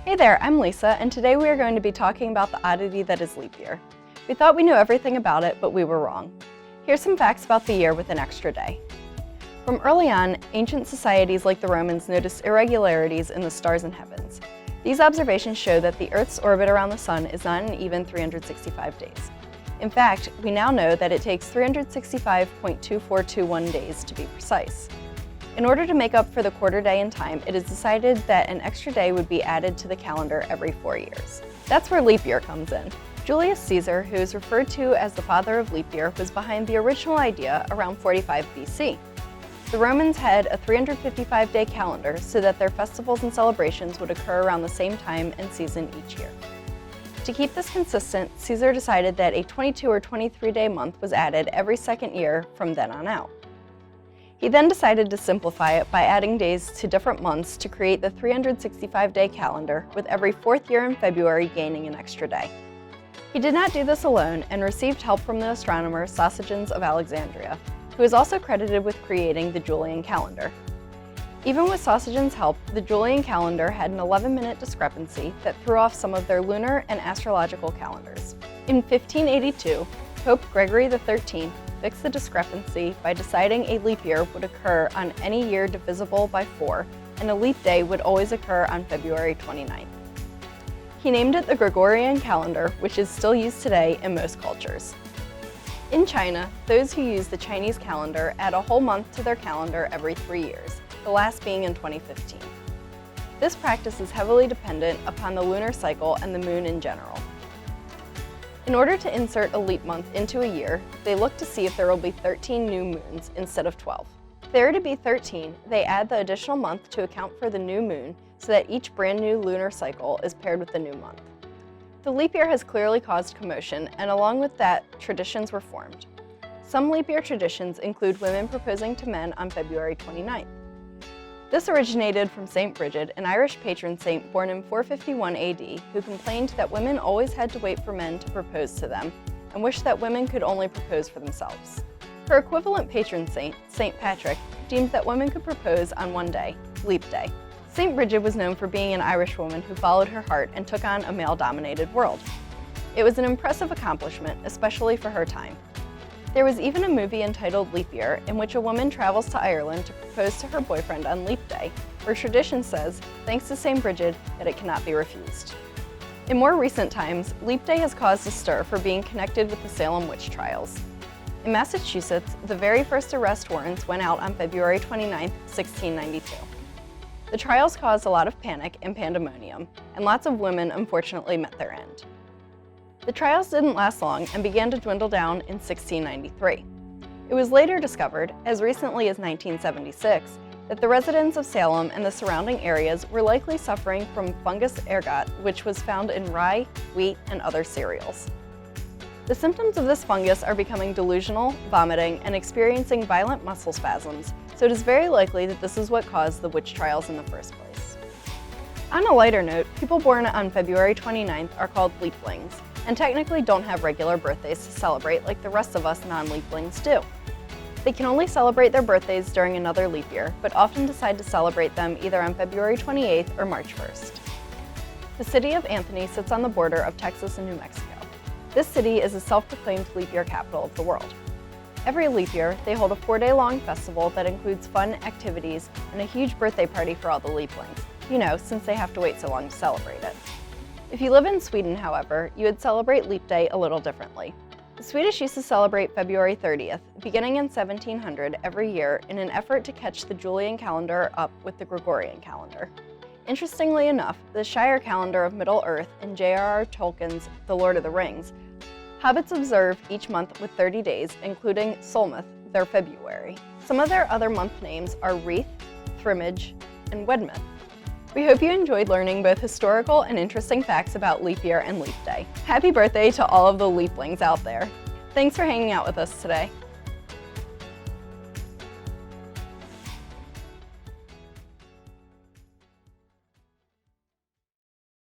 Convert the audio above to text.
Hey there, I'm Lisa, and today we are going to be talking about the oddity that is leap year. We thought we knew everything about it, but we were wrong. Here's some facts about the year with an extra day. From early on, ancient societies like the Romans noticed irregularities in the stars and heavens. These observations show that the Earth's orbit around the Sun is not an even 365 days. In fact, we now know that it takes 365.2421 days to be precise. In order to make up for the quarter day in time, it is decided that an extra day would be added to the calendar every 4 years. That's where leap year comes in. Julius Caesar, who is referred to as the father of leap year, was behind the original idea around 45 BC. The Romans had a 355-day calendar so that their festivals and celebrations would occur around the same time and season each year. To keep this consistent, Caesar decided that a 22 or 23-day month was added every second year from then on out. He then decided to simplify it by adding days to different months to create the 365-day calendar, with every fourth year in February gaining an extra day. He did not do this alone and received help from the astronomer Sosigenes of Alexandria, who is also credited with creating the Julian calendar. Even with Sosigenes' help, the Julian calendar had an 11-minute discrepancy that threw off some of their lunar and astrological calendars. In 1582, Pope Gregory XIII fixed the discrepancy by deciding a leap year would occur on any year divisible by 4, and a leap day would always occur on February 29th. He named it the Gregorian calendar, which is still used today in most cultures. In China, those who use the Chinese calendar add a whole month to their calendar every 3 years, the last being in 2015. This practice is heavily dependent upon the lunar cycle and the moon in general. In order to insert a leap month into a year, they look to see if there will be 13 new moons instead of 12. If there are to be 13, they add the additional month to account for the new moon so that each brand new lunar cycle is paired with the new month. The leap year has clearly caused commotion, and along with that, traditions were formed. Some leap year traditions include women proposing to men on February 29th. This originated from Saint Bridget, an Irish patron saint born in 451 AD, who complained that women always had to wait for men to propose to them, and wished that women could only propose for themselves. Her equivalent patron saint, Saint Patrick, deemed that women could propose on one day, Leap Day. Saint Bridget was known for being an Irish woman who followed her heart and took on a male-dominated world. It was an impressive accomplishment, especially for her time. There was even a movie entitled Leap Year, in which a woman travels to Ireland to propose to her boyfriend on Leap Day, where tradition says, thanks to Saint Bridget, that it cannot be refused. In more recent times, Leap Day has caused a stir for being connected with the Salem witch trials. In Massachusetts, the very first arrest warrants went out on February 29, 1692. The trials caused a lot of panic and pandemonium, and lots of women unfortunately met their end. The trials didn't last long and began to dwindle down in 1693. It was later discovered, as recently as 1976, that the residents of Salem and the surrounding areas were likely suffering from fungus ergot, which was found in rye, wheat, and other cereals. The symptoms of this fungus are becoming delusional, vomiting, and experiencing violent muscle spasms, so it is very likely that this is what caused the witch trials in the first place. On a lighter note, people born on February 29th are called leaplings, and technically don't have regular birthdays to celebrate like the rest of us non-leaplings do. They can only celebrate their birthdays during another leap year, but often decide to celebrate them either on February 28th or March 1st. The city of Anthony sits on the border of Texas and New Mexico. This city is a self-proclaimed leap year capital of the world. Every leap year, they hold a 4-day-long festival that includes fun activities and a huge birthday party for all the leaplings, since they have to wait so long to celebrate it. If you live in Sweden, however, you would celebrate Leap Day a little differently. The Swedish used to celebrate February 30th, beginning in 1700 every year in an effort to catch the Julian calendar up with the Gregorian calendar. Interestingly enough, the Shire calendar of Middle-earth in J.R.R. Tolkien's The Lord of the Rings, hobbits observe each month with 30 days, including Solmouth, their February. Some of their other month names are Wreath, Thrimage, and Wedmouth. We hope you enjoyed learning both historical and interesting facts about leap year and leap day. Happy birthday to all of the leaplings out there. Thanks for hanging out with us today.